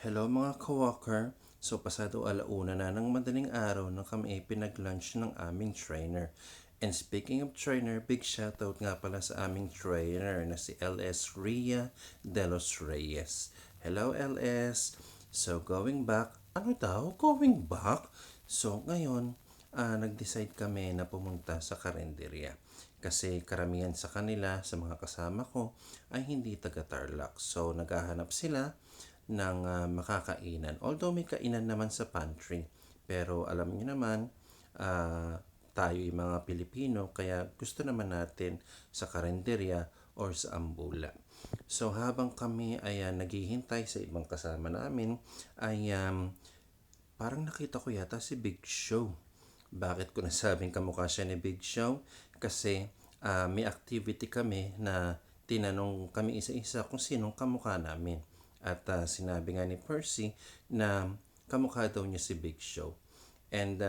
Hello mga ka-walker. So pasado alauna na ng madaling araw nang kami ay pinag-lunch ng aming trainer. And speaking of trainer, big shoutout nga pala sa aming trainer na si LS Ria de los Reyes. Hello LS! So going back, ano daw? Going back? So ngayon, nag-decide kami na pumunta sa karinderya. Kasi karamihan sa kanila, sa mga kasama ko, ay hindi taga Tarlac. So naghahanap sila ng makakainan. Although may kainan naman sa pantry. Pero alam niyo naman, tayo yung mga Pilipino, kaya gusto naman natin sa karinderya or sa ambula. So habang kami ay naghihintay sa ibang kasama namin, ay parang nakita ko yata si Big Show. Bakit ko nasabing kamukha siya ni Big Show? Kasi may activity kami na tinanong kami isa-isa kung sinong kamukha namin. At sinabi nga ni Percy na kamukha daw niya si Big Show. And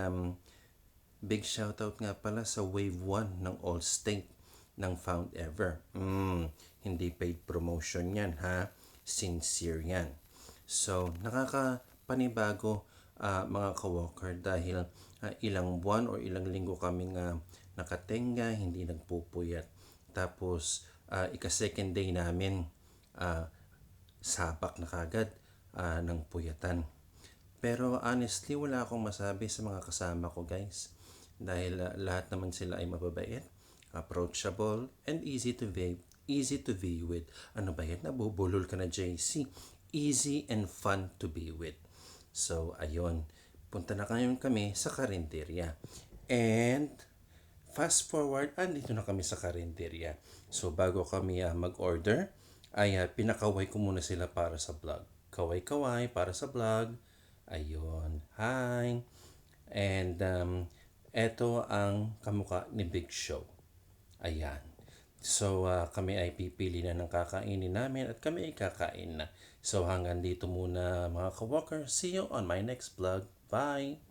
big shoutout nga pala sa Wave 1 ng Allstate ng Found Ever. Hindi paid promotion yan ha. Sincere yan. So, nakakapanibago mga ka-walker dahil ilang buwan or ilang linggo kaming nakatenga, hindi nagpupuyat. Tapos, ika-second day namin, sapak na kagad ng puyatan. Pero honestly, wala akong masabi sa mga kasama ko guys. Dahil lahat naman sila ay mababait, approachable, and easy to be with. Ano ba yan? Nabubulol ka na JC. Easy and fun to be with. So, ayun. Punta na ngayon kami sa karinderya. And, fast forward, andito na kami sa karinderya. So, bago kami mag-order, ay pinakaway ko muna sila para sa vlog. Kaway-kaway para sa vlog. Ayun. Hi! And, eto ang kamukha ni Big Show. Ayan. So, kami ay pipili na ng kakainin namin at kami ay kakain na. So, hanggang dito muna mga ka-walker. See you on my next vlog. Bye!